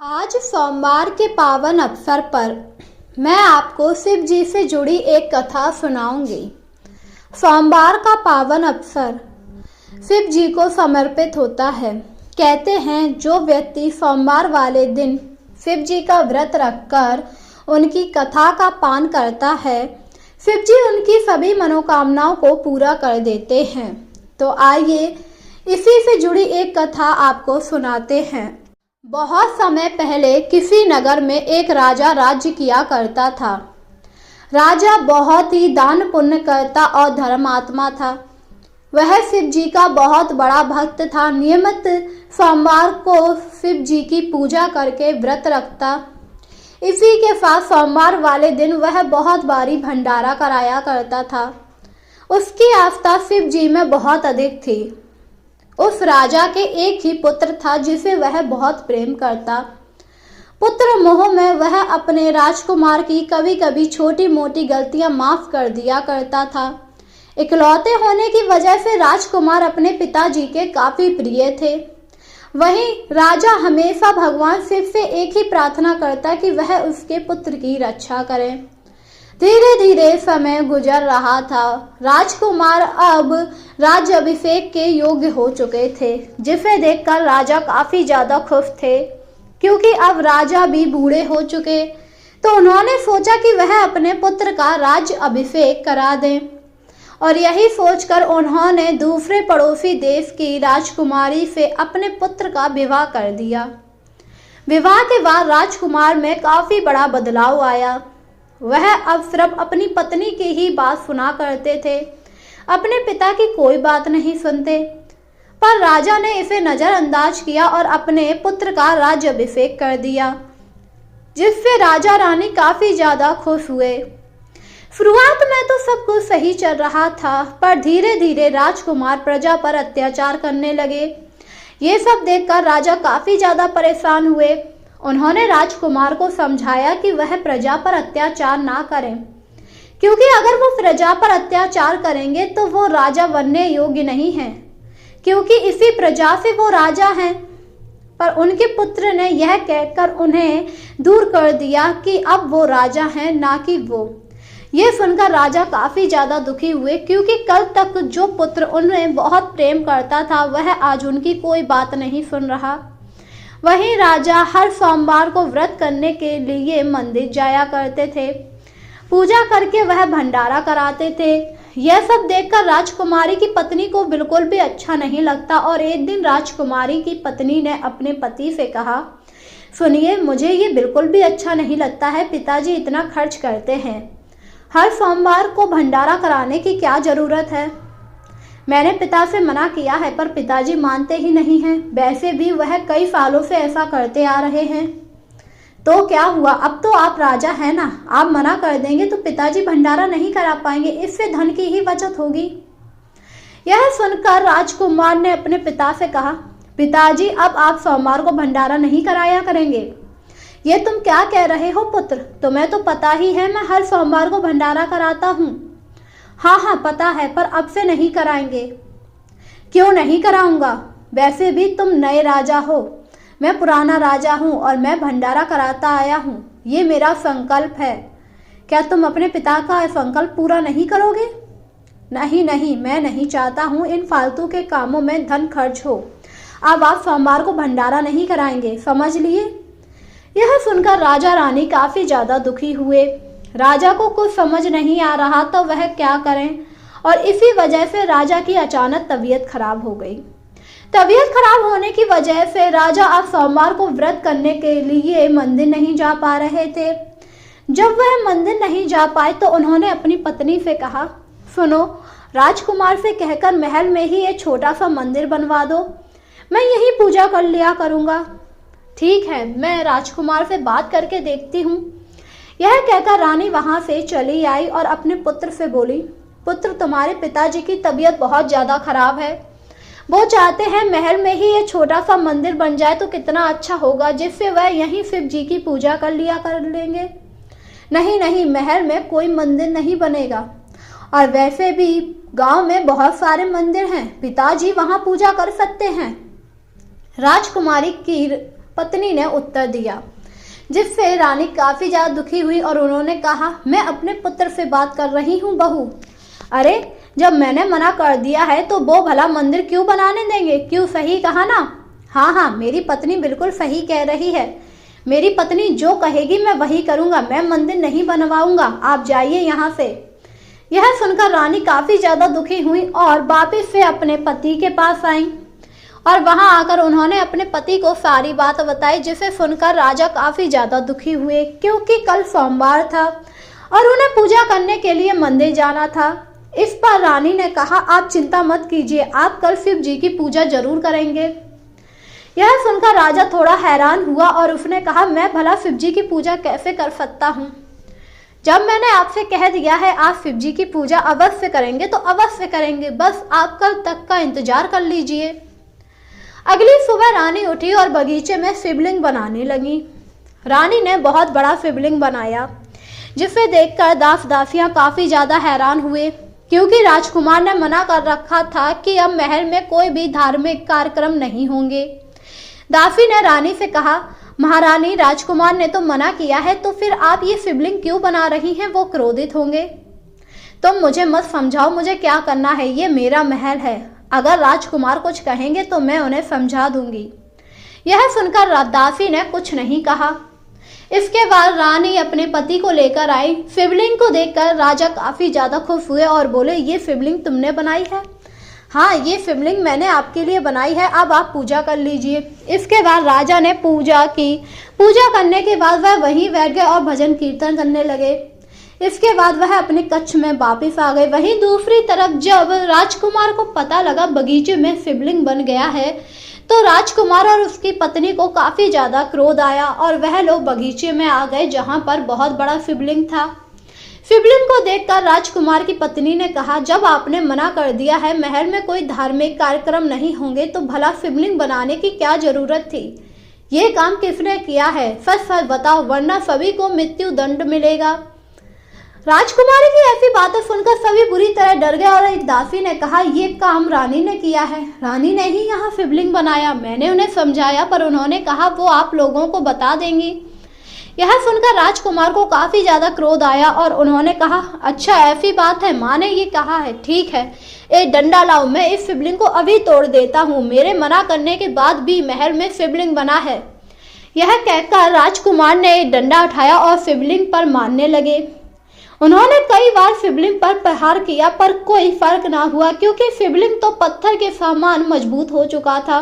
आज सोमवार के पावन अवसर पर मैं आपको शिव जी से जुड़ी एक कथा सुनाऊंगी। सोमवार का पावन अवसर शिव जी को समर्पित होता है। कहते हैं जो व्यक्ति सोमवार वाले दिन शिव जी का व्रत रखकर उनकी कथा का पान करता है, शिव जी उनकी सभी मनोकामनाओं को पूरा कर देते हैं। तो आइए इसी से जुड़ी एक कथा आपको सुनाते हैं। बहुत समय पहले किसी नगर में एक राजा राज्य किया करता था। राजा बहुत ही दान पुण्य करता और धर्मात्मा था। वह शिव जी का बहुत बड़ा भक्त था। नियमित सोमवार को शिव जी की पूजा करके व्रत रखता। इसी के साथ सोमवार वाले दिन वह बहुत भारी भंडारा कराया करता था। उसकी आस्था शिव जी में बहुत अधिक थी। उस राजा के एक ही पुत्र था जिसे वह बहुत प्रेम करता। पुत्र मोह में वह अपने राजकुमार की कभी कभी छोटी मोटी गलतियां माफ कर दिया करता था। इकलौते होने की वजह से राजकुमार अपने पिताजी के काफी प्रिय थे। वहीं राजा हमेशा भगवान शिव से एक ही प्रार्थना करता कि वह उसके पुत्र की रक्षा करें। धीरे धीरे समय गुजर रहा था। राजकुमार अब राज्याभिषेक के योग्य हो चुके थे, जिसे देखकर राजा काफी ज्यादा खुश थे, क्योंकि अब राजा भी बूढ़े हो चुके। तो उन्होंने सोचा कि वह अपने पुत्र का राज्य अभिषेक करा दें, और यही सोचकर उन्होंने दूसरे पड़ोसी देश की राजकुमारी से अपने पुत्र का विवाह कर दिया। विवाह के बाद राजकुमार में काफी बड़ा बदलाव आया। वह अब सिर्फ अपनी पत्नी की ही बात सुना करते थे, अपने पिता की कोई बात नहीं सुनते। पर राजा ने इसे नजरअंदाज किया और अपने पुत्र का राज्याभिषेक कर दिया, जिससे राजा रानी काफी ज्यादा खुश हुए। शुरुआत में तो सब कुछ सही चल रहा था, पर धीरे धीरे राजकुमार प्रजा पर अत्याचार करने लगे। ये सब देखकर राजा काफी ज्यादा परेशान हुए। उन्होंने राजकुमार को समझाया कि वह प्रजा पर अत्याचार ना करें, क्योंकि अगर वो प्रजा पर अत्याचार करेंगे तो वो राजा बनने योग्य नहीं हैं, क्योंकि इसी प्रजा से वो राजा हैं। पर उनके पुत्र ने यह कहकर उन्हें दूर कर दिया कि अब वो राजा हैं, ना कि वो। ये सुनकर राजा काफी ज्यादा दुखी हुए, क्योंकि कल तक जो पुत्र उन्हें बहुत प्रेम करता था वह आज उनकी कोई बात नहीं सुन रहा। वहीं राजा हर सोमवार को व्रत करने के लिए मंदिर जाया करते थे। पूजा करके वह भंडारा कराते थे। यह सब देखकर राजकुमारी की पत्नी को बिल्कुल भी अच्छा नहीं लगता, और एक दिन राजकुमारी की पत्नी ने अपने पति से कहा, सुनिए, मुझे ये बिल्कुल भी अच्छा नहीं लगता है। पिताजी इतना खर्च करते हैं, हर सोमवार को भंडारा कराने की क्या जरूरत है। मैंने पिता से मना किया है, पर पिताजी मानते ही नहीं हैं। वैसे भी वह कई सालों से ऐसा करते आ रहे हैं। तो क्या हुआ, अब तो आप राजा हैं ना, आप मना कर देंगे तो पिताजी भंडारा नहीं करा पाएंगे, इससे धन की ही बचत होगी। यह सुनकर राजकुमार ने अपने पिता से कहा, पिताजी, अब आप सोमवार को भंडारा नहीं कराया करेंगे। ये तुम क्या कह रहे हो पुत्र, तुम्हें तो पता ही है मैं हर सोमवार को भंडारा कराता हूँ। हाँ, पता है, पर अब से नहीं कराएंगे। क्यों नहीं कराऊंगा? वैसे भी तुम नए राजा हो, मैं पुराना राजा हूँ और मैं भंडारा कराता आया हूँ। ये मेरा संकल्प है। क्या तुम अपने पिता का संकल्प पूरा नहीं करोगे? नहीं, मैं नहीं चाहता हूँ इन फालतू के कामों में धन खर्च हो। अब आप सोमवार को भंडारा नहीं कराएंगे, समझ लिए? यह सुनकर राजा रानी काफी ज्यादा दुखी हुए। राजा को कुछ समझ नहीं आ रहा तो वह क्या करें, और इसी वजह से राजा की अचानक तबीयत खराब हो गई। तबीयत खराब होने की वजह से राजा अब सोमवार को व्रत करने के लिए मंदिर नहीं जा पा रहे थे। जब वह मंदिर नहीं जा पाए तो उन्होंने अपनी पत्नी से कहा, सुनो, राजकुमार से कहकर महल में ही एक छोटा सा मंदिर बनवा दो, मैं यही पूजा कर लिया करूँगा। ठीक है, मैं राजकुमार से बात करके देखती हूँ। यह कहकर रानी वहां से चली आई और अपने पुत्र से बोली, पुत्र, तुम्हारे पिताजी की तबीयत बहुत ज्यादा खराब है। वो चाहते हैं महल में ही ये छोटा सा मंदिर बन जाए तो कितना अच्छा होगा, जिससे वह यहीं शिव जी की पूजा कर लिया कर लेंगे। नहीं, महल में कोई मंदिर नहीं बनेगा, और वैसे भी गांव में बहुत सारे मंदिर हैं, पिताजी वहां पूजा कर सकते हैं। राजकुमारी की पत्नी ने उत्तर दिया, जिससे रानी काफी ज्यादा दुखी हुई और उन्होंने कहा, मैं अपने पुत्र से बात कर रही हूँ बहू। अरे जब मैंने मना कर दिया है तो वो भला मंदिर क्यों बनाने देंगे, क्यों, सही कहा ना? हाँ हाँ, मेरी पत्नी बिल्कुल सही कह रही है। मेरी पत्नी जो कहेगी मैं वही करूँगा, मैं मंदिर नहीं बनवाऊंगा, आप जाइए यहाँ से। यह सुनकर रानी काफी ज्यादा दुखी हुई और वापिस से अपने पति के पास आई और वहां आकर उन्होंने अपने पति को सारी बात बताई, जिसे सुनकर राजा काफी ज्यादा दुखी हुए क्योंकि कल सोमवार था और उन्हें पूजा करने के लिए मंदिर जाना था। इस पर रानी ने कहा, आप चिंता मत कीजिए, आप कल शिव जी की पूजा जरूर करेंगे। यह सुनकर राजा थोड़ा हैरान हुआ और उसने कहा, मैं भला शिव जी की पूजा कैसे कर सकता हूँ? जब मैंने आपसे कह दिया है आप शिव जी की पूजा अवश्य करेंगे तो अवश्य करेंगे, बस आप कल तक का इंतजार कर लीजिए। अगली सुबह रानी उठी और बगीचे में शिवलिंग बनाने लगी। रानी ने बहुत बड़ा शिवलिंग बनाया, जिसे देखकर दास दासियां काफी ज्यादा हैरान हुए क्योंकि राजकुमार ने मना कर रखा था कि अब महल में कोई भी धार्मिक कार्यक्रम नहीं होंगे। दासी ने रानी से कहा, महारानी, राजकुमार ने तो मना किया है, तो फिर आप ये शिवलिंग क्यों बना रही हैं? वो क्रोधित होंगे। तुम मुझे मत समझाओ, मुझे क्या करना है, ये मेरा महल है। अगर राजकुमार कुछ कहेंगे तो मैं उन्हें समझा दूंगी। यह सुनकर दासी ने कुछ नहीं कहा। इसके बाद रानी अपने पति को लेकर आई। शिवलिंग को देखकर राजा काफी ज्यादा खुश हुए और बोले, ये शिवलिंग तुमने बनाई है? हाँ, ये शिवलिंग मैंने आपके लिए बनाई है, अब आप पूजा कर लीजिए। इसके बाद राजा ने पूजा की। पूजा करने के बाद वह वहीं बैठ गए और भजन कीर्तन करने लगे। इसके बाद वह अपने कक्ष में वापिस आ गए। वहीं दूसरी तरफ जब राजकुमार को पता लगा बगीचे में शिवलिंग बन गया है तो राजकुमार और उसकी पत्नी को काफी ज्यादा क्रोध आया और वह लोग बगीचे में आ गए जहां पर बहुत बड़ा शिवलिंग था। शिवलिंग को देखकर राजकुमार की पत्नी ने कहा, जब आपने मना कर दिया है महल में कोई धार्मिक कार्यक्रम नहीं होंगे तो भला शिवलिंग बनाने की क्या जरूरत थी? ये काम किसने किया है? सच सच बताओ, वरना सभी को मृत्यु दंड मिलेगा। राजकुमारी की ऐसी बातें सुनकर सभी बुरी तरह डर गए और एक दासी ने कहा, ये काम रानी ने किया है, रानी ने ही यहाँ शिवलिंग बनाया। मैंने उन्हें समझाया पर उन्होंने कहा वो आप लोगों को बता देंगी। यह सुनकर राजकुमार को काफी ज्यादा क्रोध आया और उन्होंने कहा, अच्छा ऐसी बात है, माँ ने ये कहा है, ठीक है, एक डंडा लाओ, मैं इस शिवलिंग को अभी तोड़ देता हूँ। मेरे मना करने के बाद भी महल में शिवलिंग बना है। यह कहकर राजकुमार ने एक डंडा उठाया और शिवलिंग पर मारने लगे। उन्होंने कई बार शिवलिंग पर प्रहार किया पर कोई फर्क ना हुआ क्योंकि शिवलिंग तो पत्थर के समान मजबूत हो चुका था।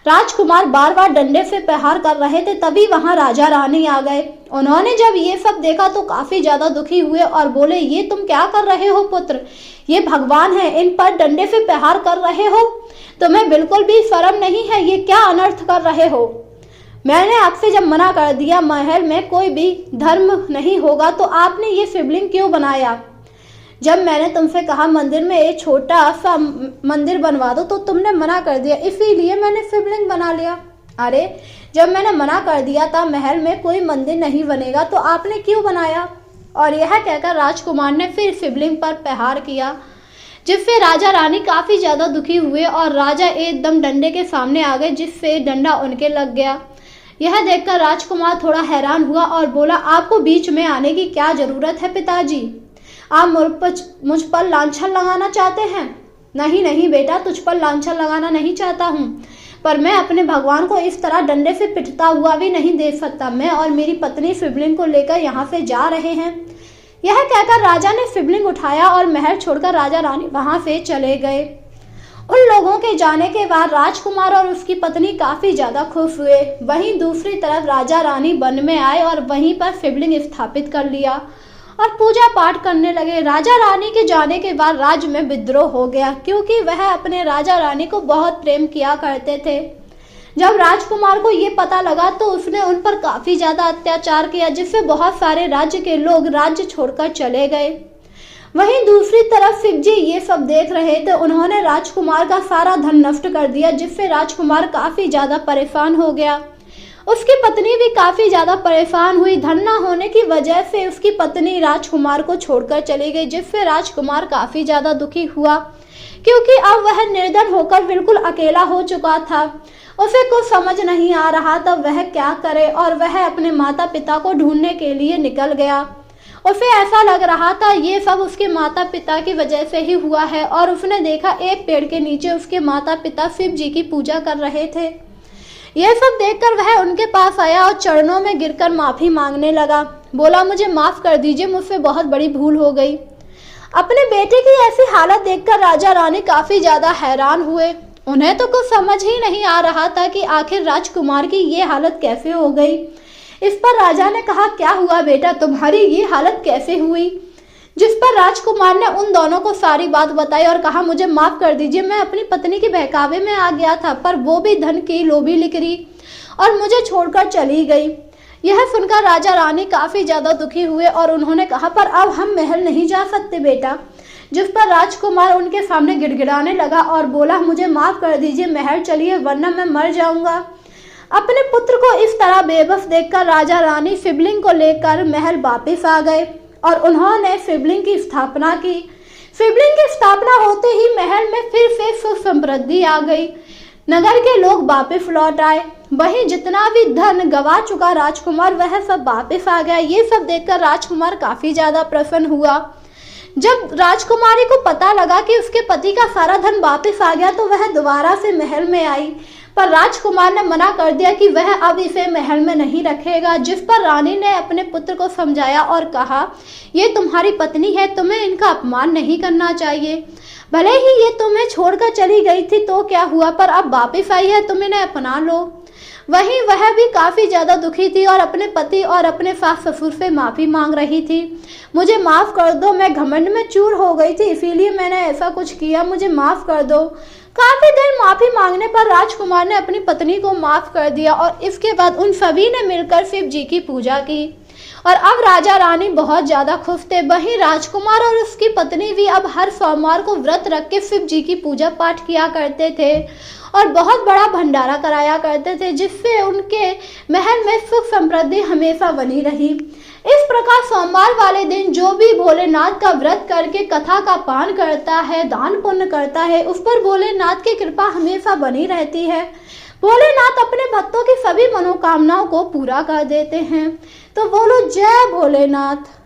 राजकुमार बार बार डंडे से प्रहार कर रहे थे, तभी वहां राजा रानी आ गए। उन्होंने जब ये सब देखा तो काफी ज्यादा दुखी हुए और बोले, ये तुम क्या कर रहे हो पुत्र? ये भगवान है, इन पर डंडे से प्रहार कर रहे हो? तुम्हें बिल्कुल भी शर्म नहीं है? ये क्या अनर्थ कर रहे हो? मैंने आपसे जब मना कर दिया महल में कोई भी धर्म नहीं होगा तो आपने ये शिवलिंग क्यों बनाया? जब मैंने तुमसे कहा मंदिर में एक छोटा सा मंदिर बनवा दो तो तुमने मना कर दिया, इसीलिए मैंने शिवलिंग बना लिया। अरे जब मैंने मना कर दिया था महल में कोई मंदिर नहीं बनेगा तो आपने क्यों बनाया? और यह कहकर राजकुमार ने फिर शिवलिंग पर प्रहार किया, जिससे राजा रानी काफी ज्यादा दुखी हुए और राजा एकदम डंडे के सामने आ गए, जिससे डंडा उनके लग गया। यह देखकर राजकुमार थोड़ा हैरान हुआ और बोला, आपको बीच में आने की क्या जरूरत है पिताजी? आप मुझ पर लांछन लगाना चाहते हैं? नहीं नहीं बेटा, तुझ पर लांछन लगाना नहीं चाहता हूँ, पर मैं अपने भगवान को इस तरह डंडे से पिटता हुआ भी नहीं देख सकता। मैं और मेरी पत्नी शिवलिंग को लेकर यहाँ से जा रहे हैं। यह कहकर राजा ने शिवलिंग उठाया और महल छोड़कर राजा रानी वहां से चले गए। उन लोगों के जाने के बाद राजकुमार और उसकी पत्नी काफी ज्यादा खुश हुए। वहीं दूसरी तरफ राजा रानी वन में आए और वहीं पर शिवलिंग स्थापित कर लिया और पूजा पाठ करने लगे। राजा रानी के जाने के बाद राज्य में विद्रोह हो गया क्योंकि वह अपने राजा रानी को बहुत प्रेम किया करते थे। जब राजकुमार को ये पता लगा तो उसने उन पर काफी ज्यादा अत्याचार किया, जिससे बहुत सारे राज्य के लोग राज्य छोड़कर चले गए। वहीं दूसरी तरफ शिव जी ये सब देख रहे थे। उन्होंने राजकुमार का सारा धन नष्ट कर दिया, जिससे राजकुमार काफी ज्यादा परेशान हो गया। उसकी पत्नी भी काफी ज्यादा परेशान हुई। धन न होने की वजह से उसकी पत्नी राजकुमार को छोड़कर चली गई, जिससे राजकुमार काफी ज्यादा दुखी हुआ क्योंकि अब वह निर्धन होकर बिल्कुल अकेला हो चुका था उसे कुछ समझ नहीं आ रहा था वह क्या करे और वह अपने माता पिता को ढूंढने के लिए निकल गया। उसे ऐसा लग रहा था ये सब उसके माता पिता की वजह से ही हुआ है और उसने देखा एक पेड़ के नीचे उसके माता पिता शिव जी की पूजा कर रहे थे। यह सब देखकर वह उनके पास आया और चरणों में गिरकर माफी मांगने लगा। बोला, मुझे माफ कर दीजिए, मुझसे बहुत बड़ी भूल हो गई। अपने बेटे की ऐसी हालत देखकर राजा रानी काफी ज्यादा हैरान हुए। उन्हें तो कुछ समझ ही नहीं आ रहा था कि आखिर राजकुमार की ये हालत कैसे हो गई। इस पर राजा ने कहा, क्या हुआ बेटा, तुम्हारी ये हालत कैसे हुई? जिस पर राजकुमार ने उन दोनों को सारी बात बताई और कहा, मुझे माफ कर दीजिए, मैं अपनी पत्नी के बहकावे में आ गया था, पर वो भी धन की लोभी निकली और मुझे छोड़कर चली गई। यह सुनकर राजा रानी काफी ज्यादा दुखी हुए और उन्होंने कहा, पर अब हम महल नहीं जा सकते बेटा। जिस पर राजकुमार उनके सामने गिड़गिड़ाने लगा और बोला, मुझे माफ कर दीजिए, महल चलिए वरना मैं मर जाऊंगा। अपने पुत्र को इस तरह बेबस देखकर राजा रानी शिवलिंग को लेकर महल वापस आ गए और उन्होंने शिवलिंग की स्थापना की। शिवलिंग की स्थापना होते ही महल में फिर से सुख समृद्धि आ गई। नगर के लोग वापस लौट आए। वहीं जितना भी धन गवा चुका राजकुमार वह सब वापस आ गया। ये सब देखकर राजकुमार काफी ज्यादा प्रसन्न हुआ। जब राजकुमारी को पता लगा कि उसके पति का सारा धन वापस आ गया तो वह दोबारा से महल में आई, पर राजकुमार ने मना कर दिया कि वह अब इसे महल में नहीं रखेगा। जिस पर रानी ने अपने पुत्र को समझाया और कहा, ये तुम्हारी पत्नी है, तुम्हें इनका अपमान नहीं करना चाहिए। भले ही ये तुम्हें छोड़कर चली गई थी तो क्या हुआ, पर अब वापस आई है, तुम इन्हें अपना लो। वहीं वह भी काफी ज्यादा दुखी थी और अपने पति और अपने सास ससुर से माफी मांग रही थी। मुझे माफ कर दो, मैं घमंड में चूर हो गई थी, इसीलिए मैंने ऐसा कुछ किया, मुझे माफ कर दो। काफी देर माफी मांगने पर राजकुमार ने अपनी पत्नी को माफ कर दिया और इसके बाद उन सभी ने मिलकर शिव जी की पूजा की और अब राजा रानी बहुत ज्यादा खुश थे। वहीं राजकुमार और उसकी पत्नी भी अब हर सोमवार को व्रत रख के शिव जी की पूजा पाठ किया करते थे और बहुत बड़ा भंडारा कराया करते थे, जिससे उनके महल में सुख समृद्धि हमेशा बनी रही। इस प्रकार सोमवार वाले दिन जो भी भोलेनाथ का व्रत करके कथा का पान करता है, दान पुण्य करता है, उस पर भोलेनाथ की कृपा हमेशा बनी रहती है। भोलेनाथ अपने भक्तों की सभी मनोकामनाओं को पूरा कर देते हैं। तो बोलो जय भोलेनाथ।